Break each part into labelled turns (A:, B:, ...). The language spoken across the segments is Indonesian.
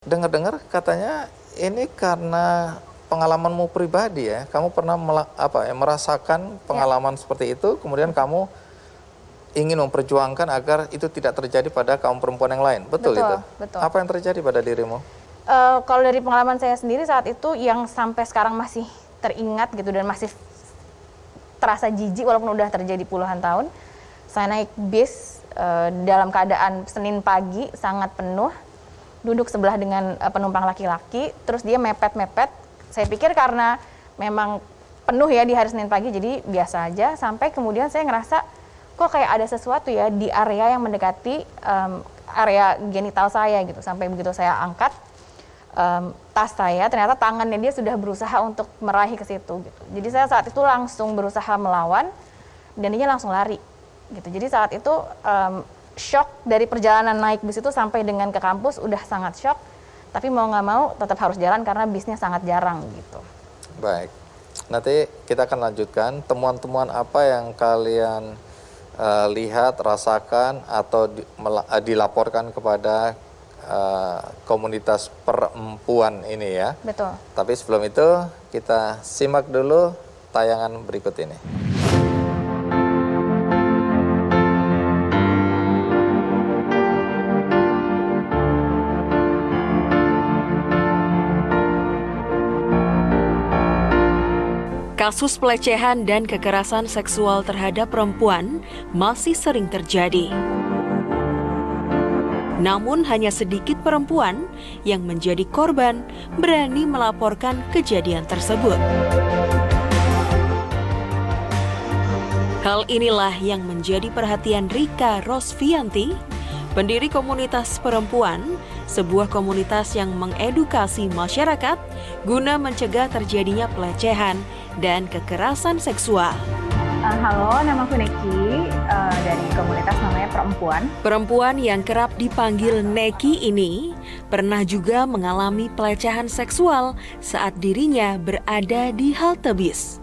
A: Dengar-dengar katanya ini karena pengalamanmu pribadi ya, kamu pernah merasakan
B: Ya,
A: pengalaman seperti itu, kemudian kamu ingin memperjuangkan agar itu tidak terjadi pada kaum perempuan yang lain, betul itu?
B: betul, betul.
A: Apa yang terjadi pada dirimu?
B: Kalau dari pengalaman saya sendiri saat itu yang sampai sekarang masih teringat gitu dan masih terasa jijik walaupun udah terjadi puluhan tahun. Saya naik bis dalam keadaan Senin pagi sangat penuh, duduk sebelah dengan penumpang laki-laki, terus dia mepet-mepet. Saya pikir karena memang penuh ya di hari Senin pagi, jadi biasa aja. Sampai kemudian saya ngerasa kok kayak ada sesuatu ya di area yang mendekati area genital saya gitu. Sampai begitu saya angkat tas saya, ternyata tangannya dia sudah berusaha untuk meraih ke situ gitu. Jadi saya saat itu langsung berusaha melawan dan dia langsung lari gitu. Jadi saat itu shock dari perjalanan naik bis itu sampai dengan ke kampus udah sangat shock, tapi mau nggak mau tetap harus jalan karena bisnya sangat jarang gitu.
A: Baik, nanti kita akan lanjutkan temuan-temuan apa yang kalian lihat, rasakan, atau dilaporkan kepada komunitas perempuan ini ya.
B: Betul.
A: Tapi sebelum itu kita simak dulu tayangan berikut ini.
C: Kasus pelecehan dan kekerasan seksual terhadap perempuan masih sering terjadi. Namun hanya sedikit perempuan yang menjadi korban berani melaporkan kejadian tersebut. Hal inilah yang menjadi perhatian Rika Rosvianti, pendiri komunitas perempuan, sebuah komunitas yang mengedukasi masyarakat guna mencegah terjadinya pelecehan dan kekerasan seksual.
B: Halo, nama aku Neki, dari komunitas namanya Perempuan.
C: Perempuan yang kerap dipanggil Neki ini pernah juga mengalami pelecehan seksual saat dirinya berada di halte bis.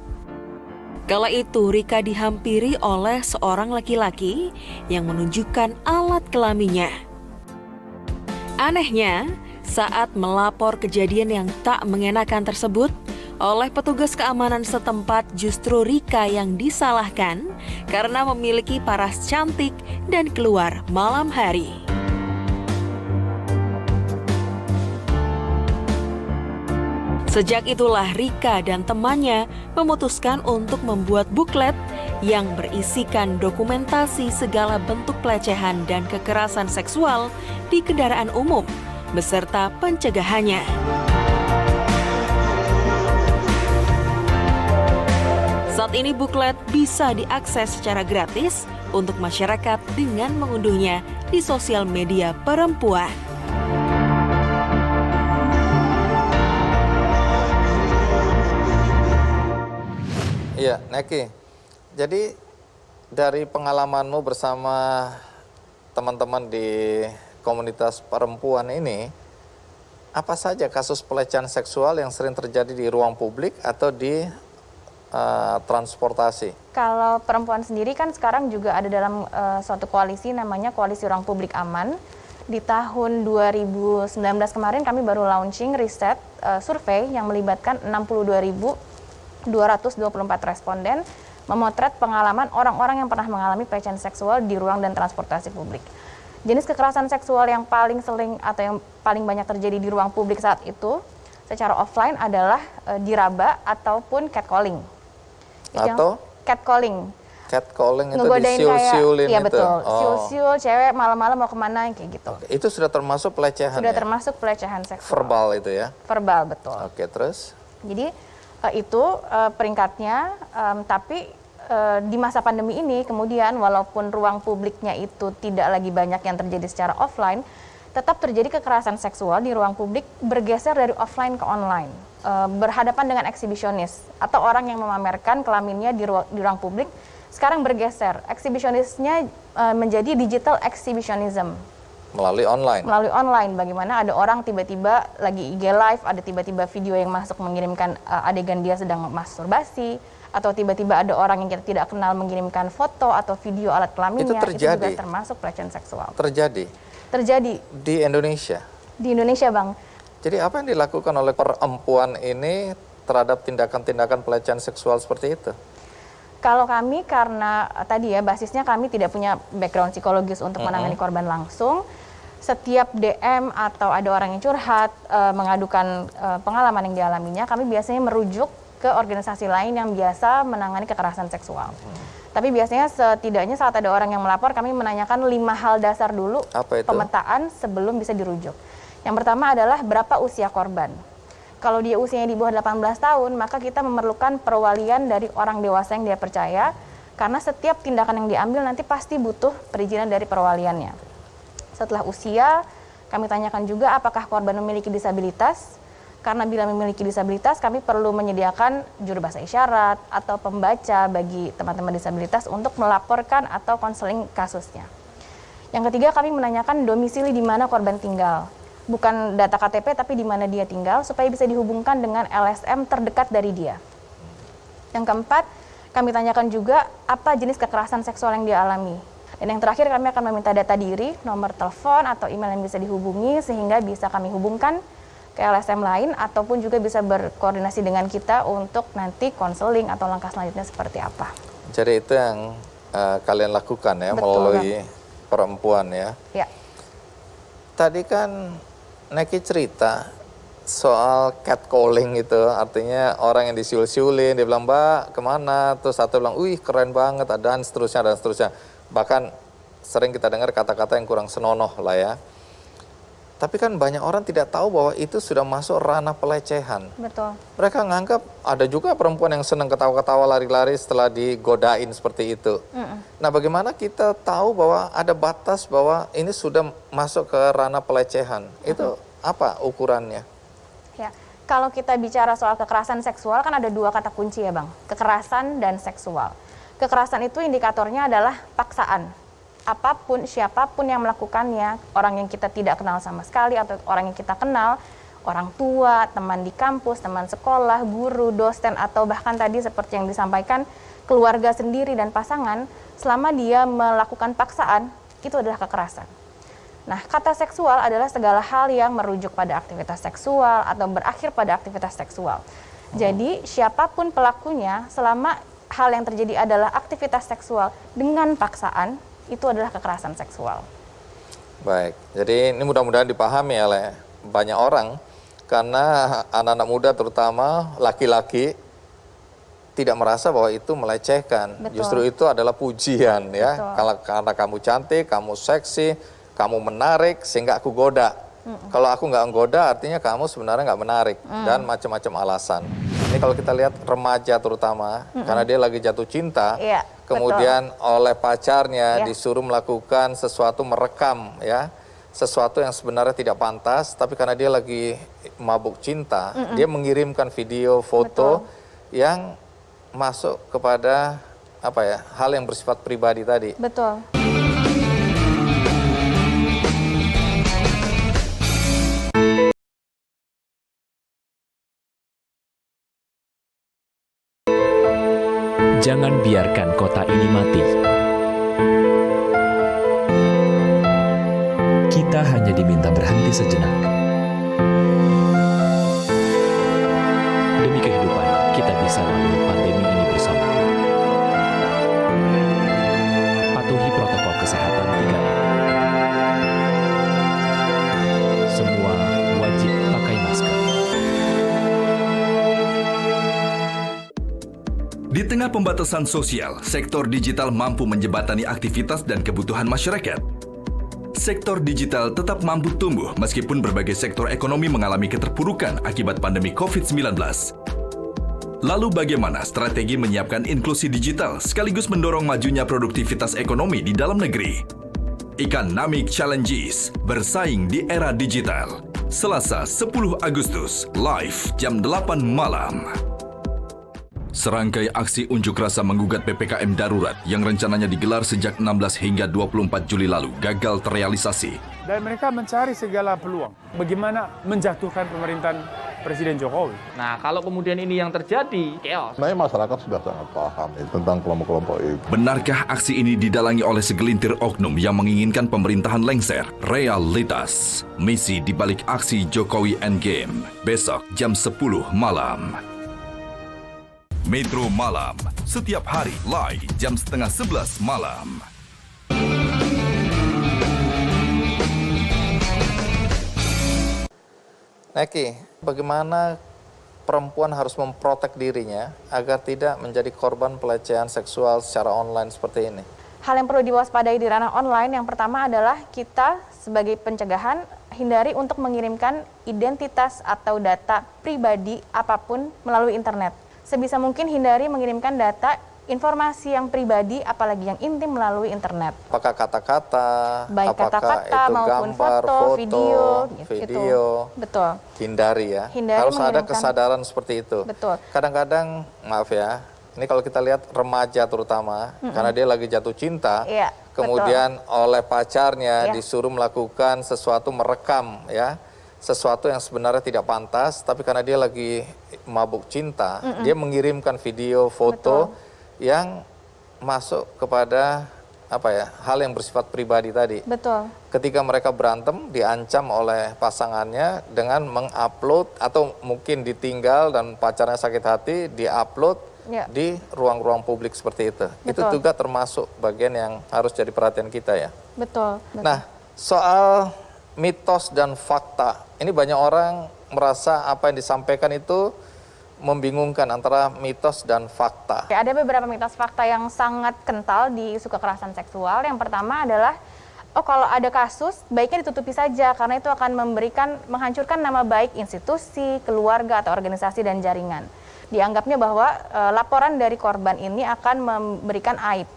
C: Kala itu Rika dihampiri oleh seorang laki-laki yang menunjukkan alat kelaminnya. Anehnya, saat melapor kejadian yang tak mengenakan tersebut, oleh petugas keamanan setempat justru Rika yang disalahkan karena memiliki paras cantik dan keluar malam hari. Sejak itulah Rika dan temannya memutuskan untuk membuat buklet yang berisikan dokumentasi segala bentuk pelecehan dan kekerasan seksual di kendaraan umum beserta pencegahannya. Saat ini buklet bisa diakses secara gratis untuk masyarakat dengan mengunduhnya di sosial media Perempuan.
A: Iya, Neki. Jadi dari pengalamanmu bersama teman-teman di komunitas perempuan ini, apa saja kasus pelecehan seksual yang sering terjadi di ruang publik atau di transportasi?
B: Kalau perempuan sendiri kan sekarang juga ada dalam suatu koalisi namanya Koalisi Ruang Publik Aman. Di tahun 2019 kemarin kami baru launching riset survei yang melibatkan 62.224 responden memotret pengalaman orang-orang yang pernah mengalami pelecehan seksual di ruang dan transportasi publik. Jenis kekerasan seksual yang paling sering atau yang paling banyak terjadi di ruang publik saat itu secara offline adalah diraba ataupun catcalling.
A: Atau
B: catcalling.
A: Catcalling itu
B: Ngegodain
A: disiul-siulin
B: iya
A: itu?
B: betul,
A: Oh.
B: siul-siul, cewek malam-malam mau kemana, kayak gitu.
A: Oke. Itu sudah termasuk pelecehan
B: Sudah
A: ya?
B: termasuk pelecehan seksual.
A: Verbal itu ya?
B: Verbal, betul.
A: Oke, terus?
B: Jadi itu peringkatnya, tapi di masa pandemi ini kemudian walaupun ruang publiknya itu tidak lagi banyak yang terjadi secara offline, tetap terjadi kekerasan seksual di ruang publik bergeser dari offline ke online. Berhadapan dengan eksibisionis atau orang yang memamerkan kelaminnya di ruang publik, sekarang bergeser. Eksibisionisnya menjadi digital exhibitionism.
A: Melalui online?
B: Melalui online, bagaimana ada orang tiba-tiba lagi IG live, ada tiba-tiba video yang masuk mengirimkan adegan dia sedang masturbasi, atau tiba-tiba ada orang yang kita tidak kenal mengirimkan foto atau video alat kelaminnya.
A: Itu terjadi?
B: Itu juga termasuk pelecehan seksual.
A: Terjadi?
B: Terjadi.
A: Di Indonesia?
B: di Indonesia, Bang.
A: Jadi apa yang dilakukan oleh perempuan ini terhadap tindakan-tindakan pelecehan seksual seperti itu?
B: Kalau kami karena tadi ya basisnya kami tidak punya background psikologis untuk menangani korban langsung. Setiap DM atau ada orang yang curhat mengadukan pengalaman yang dialaminya, kami biasanya merujuk ke organisasi lain yang biasa menangani kekerasan seksual. Tapi biasanya setidaknya saat ada orang yang melapor, kami menanyakan 5 hal dasar dulu pemetaan sebelum bisa dirujuk. Yang pertama adalah berapa usia korban. Kalau dia usianya di bawah 18 tahun, maka kita memerlukan perwalian dari orang dewasa yang dia percaya, karena setiap tindakan yang diambil nanti pasti butuh perizinan dari perwaliannya. Setelah usia, kami tanyakan juga apakah korban memiliki disabilitas, karena bila memiliki disabilitas, kami perlu menyediakan juru bahasa isyarat atau pembaca bagi teman-teman disabilitas untuk melaporkan atau konseling kasusnya. Yang ketiga, kami menanyakan domisili di mana korban tinggal. Bukan data KTP, tapi di mana dia tinggal, supaya bisa dihubungkan dengan LSM terdekat dari dia. Yang keempat, kami tanyakan juga apa jenis kekerasan seksual yang dia alami. Dan yang terakhir, kami akan meminta data diri, nomor telepon atau email yang bisa dihubungi, sehingga bisa kami hubungkan ke LSM lain, ataupun juga bisa berkoordinasi dengan kita untuk nanti konseling atau langkah selanjutnya seperti apa.
A: Jadi itu yang kalian lakukan ya.
B: Betul,
A: melalui perempuan ya.
B: Ya.
A: Tadi kan Neki cerita soal catcalling itu, artinya orang yang disiul-siulin, dia bilang, "Mbak, kemana?" Terus satu bilang, "Wih, keren banget," dan seterusnya, dan seterusnya. Bahkan sering kita dengar kata-kata yang kurang senonoh lah ya. Tapi kan banyak orang tidak tahu bahwa itu sudah masuk ranah pelecehan.
B: Betul.
A: Mereka nganggap ada juga perempuan yang senang ketawa-ketawa lari-lari setelah digodain seperti itu. Nah, bagaimana kita tahu bahwa ada batas bahwa ini sudah masuk ke ranah pelecehan? Itu apa ukurannya?
B: Ya, kalau kita bicara soal kekerasan seksual kan ada 2 kata kunci ya, Bang. Kekerasan dan seksual. Kekerasan itu indikatornya adalah paksaan. Apapun, siapapun yang melakukannya, orang yang kita tidak kenal sama sekali atau orang yang kita kenal, orang tua, teman di kampus, teman sekolah, guru, dosen, atau bahkan tadi seperti yang disampaikan, keluarga sendiri dan pasangan, selama dia melakukan paksaan, itu adalah kekerasan. Nah, kata seksual adalah segala hal yang merujuk pada aktivitas seksual atau berakhir pada aktivitas seksual. Jadi, siapapun pelakunya, selama hal yang terjadi adalah aktivitas seksual dengan paksaan, itu adalah kekerasan seksual.
A: Baik, jadi ini mudah-mudahan dipahami oleh banyak orang, karena anak-anak muda terutama laki-laki tidak merasa bahwa itu melecehkan.
B: Betul.
A: Justru itu adalah pujian ya. Karena kamu cantik, kamu seksi, kamu menarik, sehingga aku goda. Kalau aku nggak nggoda, artinya kamu sebenarnya nggak menarik, dan macam-macam alasan. Ini kalau kita lihat remaja terutama, karena dia lagi jatuh cinta, kemudian oleh pacarnya disuruh melakukan sesuatu, merekam ya, sesuatu yang sebenarnya tidak pantas, tapi karena dia lagi mabuk cinta, dia mengirimkan video, foto yang masuk kepada apa ya, hal yang bersifat pribadi tadi.
B: Betul.
D: Jangan biarkan kota ini mati. Kita hanya diminta berhenti sejenak. Demi kehidupan, kita bisa lalui pandemi ini bersama. Patuhi protokol kesehatan 3M. Semua wajib pakai masker.
E: Di tengah pembatasan sosial, sektor digital mampu menjembatani aktivitas dan kebutuhan masyarakat. Sektor digital tetap mampu tumbuh meskipun berbagai sektor ekonomi mengalami keterpurukan akibat pandemi COVID-19. Lalu bagaimana strategi menyiapkan inklusi digital sekaligus mendorong majunya produktivitas ekonomi di dalam negeri? Economic Challenges, bersaing di era digital. Selasa 10 Agustus, live jam 8 malam. Serangkai aksi unjuk rasa menggugat PPKM darurat yang rencananya digelar sejak 16 hingga 24 Juli lalu gagal terrealisasi.
F: Dan mereka mencari segala peluang bagaimana menjatuhkan pemerintahan Presiden Jokowi.
G: Nah, kalau kemudian ini yang terjadi, chaos.
H: Sebenarnya masyarakat sudah sangat paham tentang kelompok-kelompok itu.
E: Benarkah aksi ini didalangi oleh segelintir oknum yang menginginkan pemerintahan lengser? Realitas, misi dibalik aksi Jokowi Endgame, besok jam 10 malam. Metro Malam, setiap hari live jam setengah 11 malam.
A: Neki, bagaimana perempuan harus memprotek dirinya agar tidak menjadi korban pelecehan seksual secara online seperti ini?
B: Hal yang perlu diwaspadai di ranah online yang pertama adalah kita sebagai pencegahan hindari untuk mengirimkan identitas atau data pribadi apapun melalui internet. Sebisa mungkin hindari mengirimkan data informasi yang pribadi apalagi yang intim melalui internet.
A: Apakah kata-kata,
B: Baik
A: apakah
B: kata-kata
A: itu
B: maupun
A: gambar,
B: foto, video,
A: video.
B: Betul.
A: Hindari ya.
B: Hindari
A: harus ada
B: mengirimkan.
A: kesadaran seperti itu.
B: Betul.
A: Kadang-kadang, maaf ya, ini kalau kita lihat remaja terutama, karena dia lagi jatuh cinta,
B: Iya,
A: kemudian oleh pacarnya
B: Iya.
A: disuruh melakukan sesuatu, merekam ya, sesuatu yang sebenarnya tidak pantas, tapi karena dia lagi mabuk cinta, dia mengirimkan video, foto yang masuk kepada apa ya, hal yang bersifat pribadi tadi.
B: Betul.
A: Ketika mereka berantem, diancam oleh pasangannya dengan mengupload atau mungkin ditinggal dan pacarnya sakit hati, diupload
B: Ya.
A: di ruang-ruang publik seperti itu. Itu
B: Betul.
A: juga termasuk bagian yang harus jadi perhatian kita ya.
B: Betul.
A: Nah, soal mitos dan fakta, ini banyak orang merasa apa yang disampaikan itu membingungkan antara mitos dan fakta.
B: Oke, ada beberapa mitos fakta yang sangat kental di isu kekerasan seksual. Yang pertama adalah, oh kalau ada kasus, baiknya ditutupi saja karena itu akan menghancurkan nama baik institusi, keluarga, atau organisasi dan jaringan. Dianggapnya bahwa laporan dari korban ini akan memberikan aib.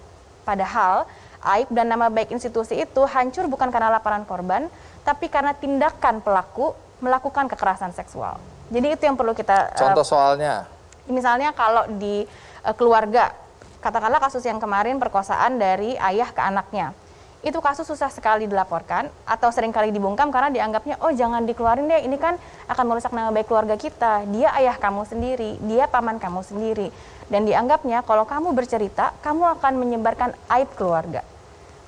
B: Padahal, aib dan nama baik institusi itu hancur bukan karena laporan korban, tapi karena tindakan pelaku melakukan kekerasan seksual. Jadi itu yang perlu kita...
A: Contoh soalnya?
B: Misalnya kalau di keluarga, katakanlah kasus yang kemarin perkosaan dari ayah ke anaknya. Itu kasus susah sekali dilaporkan atau seringkali dibungkam karena dianggapnya, oh jangan dikeluarin deh, ini kan akan merusak nama baik keluarga kita. Dia ayah kamu sendiri, dia paman kamu sendiri. Dan dianggapnya kalau kamu bercerita, kamu akan menyebarkan aib keluarga.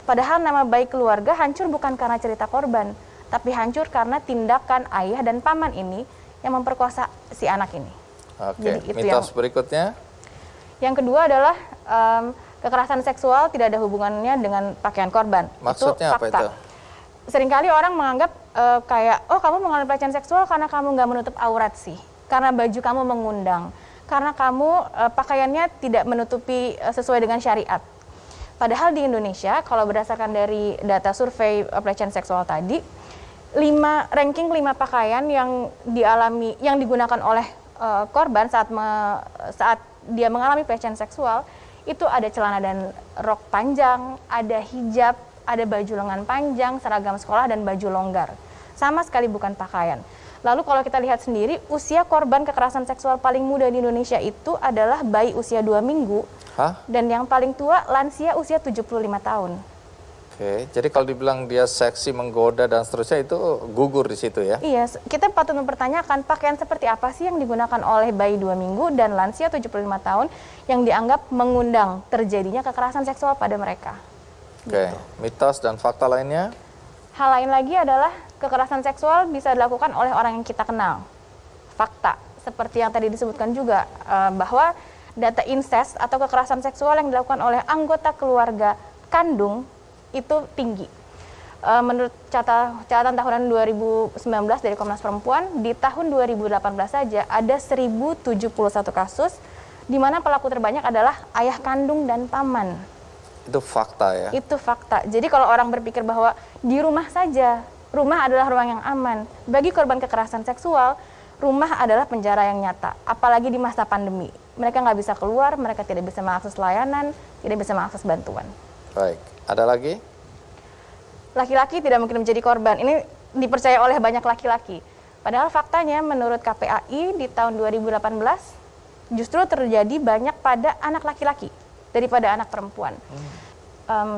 B: Padahal nama baik keluarga hancur bukan karena cerita korban, tapi hancur karena tindakan ayah dan paman ini yang memperkosa si anak ini.
A: Oke,
B: Jadi itu
A: mitos berikutnya?
B: Yang kedua adalah kekerasan seksual tidak ada hubungannya dengan pakaian korban.
A: Maksudnya
B: itu
A: apa
B: fakta.
A: itu?
B: Seringkali orang menganggap kayak, oh kamu mengalami pelecehan seksual karena kamu nggak menutup aurat sih, karena baju kamu mengundang, karena kamu pakaiannya tidak menutupi sesuai dengan syariat. Padahal di Indonesia, kalau berdasarkan dari data survei pelecehan seksual tadi, ranking 5 pakaian yang digunakan oleh korban saat dia mengalami pelecehan seksual, itu ada celana dan rok panjang, ada hijab, ada baju lengan panjang, seragam sekolah, dan baju longgar. Sama sekali bukan pakaian. Lalu kalau kita lihat sendiri, usia korban kekerasan seksual paling muda di Indonesia itu adalah bayi usia 2 minggu, dan yang paling tua lansia usia 75 tahun.
A: Oke, jadi kalau dibilang dia seksi, menggoda, dan seterusnya, itu gugur di situ ya?
B: Iya, kita patut mempertanyakan pakaian seperti apa sih yang digunakan oleh bayi 2 minggu dan lansia 75 tahun yang dianggap mengundang terjadinya kekerasan seksual pada mereka.
A: Oke, mitos dan fakta lainnya?
B: Hal lain lagi adalah kekerasan seksual bisa dilakukan oleh orang yang kita kenal. Fakta, seperti yang tadi disebutkan juga, bahwa data insest atau kekerasan seksual yang dilakukan oleh anggota keluarga kandung itu tinggi. Menurut catatan tahunan 2019 dari Komnas Perempuan, di tahun 2018 saja ada 1071 kasus, di mana pelaku terbanyak adalah ayah kandung dan paman.
A: Itu fakta ya?
B: Itu fakta. Jadi kalau orang berpikir bahwa di rumah saja, rumah adalah ruang yang aman. Bagi korban kekerasan seksual, rumah adalah penjara yang nyata. Apalagi di masa pandemi. Mereka nggak bisa keluar, mereka tidak bisa mengakses layanan, tidak bisa mengakses bantuan.
A: Baik, ada lagi?
B: Laki-laki tidak mungkin menjadi korban. Ini dipercaya oleh banyak laki-laki. Padahal faktanya menurut KPAI di tahun 2018, justru terjadi banyak pada anak laki-laki daripada anak perempuan.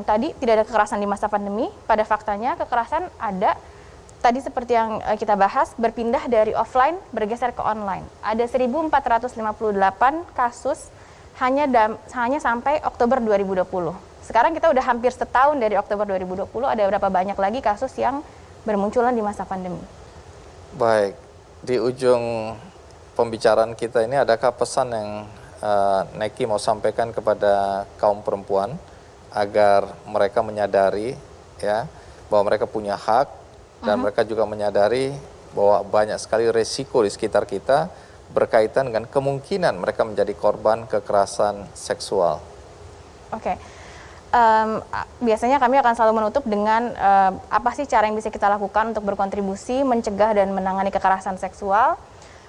B: Tadi tidak ada kekerasan di masa pandemi, pada faktanya kekerasan ada. Tadi seperti yang kita bahas, berpindah dari offline bergeser ke online. Ada 1.458 kasus hanya sampai Oktober 2020. Sekarang kita udah hampir setahun dari Oktober 2020, ada berapa banyak lagi kasus yang bermunculan di masa pandemi.
A: Baik, di ujung pembicaraan kita ini adakah pesan yang Neki mau sampaikan kepada kaum perempuan agar mereka menyadari ya bahwa mereka punya hak dan mereka juga menyadari bahwa banyak sekali resiko di sekitar kita berkaitan dengan kemungkinan mereka menjadi korban kekerasan seksual.
B: Oke. Biasanya kami akan selalu menutup dengan apa sih cara yang bisa kita lakukan untuk berkontribusi mencegah dan menangani kekerasan seksual.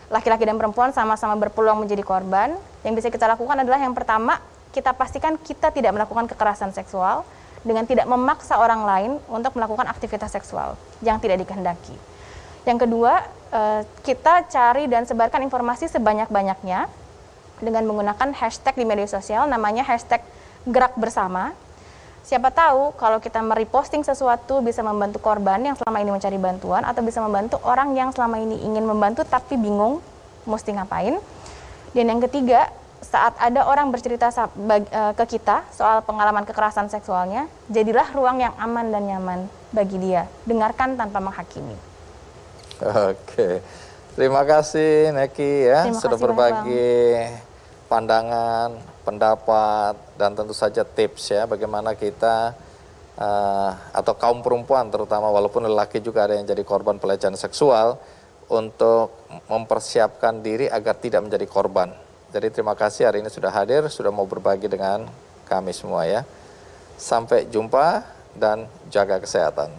B: Laki-laki dan perempuan sama-sama berpeluang menjadi korban. Yang bisa kita lakukan adalah yang pertama, kita pastikan kita tidak melakukan kekerasan seksual dengan tidak memaksa orang lain untuk melakukan aktivitas seksual yang tidak dikehendaki. Yang kedua, kita cari dan sebarkan informasi sebanyak-banyaknya dengan menggunakan hashtag di media sosial, namanya hashtag gerak bersama. Siapa tahu kalau kita mereposting sesuatu bisa membantu korban yang selama ini mencari bantuan atau bisa membantu orang yang selama ini ingin membantu tapi bingung mesti ngapain. Dan yang ketiga, saat ada orang bercerita ke kita soal pengalaman kekerasan seksualnya, jadilah ruang yang aman dan nyaman bagi dia. Dengarkan tanpa menghakimi.
A: Oke, terima kasih Neki ya sudah berbagi pandangan, pendapat, dan tentu saja tips ya bagaimana kita atau kaum perempuan terutama, walaupun lelaki juga ada yang jadi korban pelecehan seksual, untuk mempersiapkan diri agar tidak menjadi korban. Jadi terima kasih hari ini sudah hadir, sudah mau berbagi dengan kami semua ya. Sampai jumpa dan jaga kesehatan.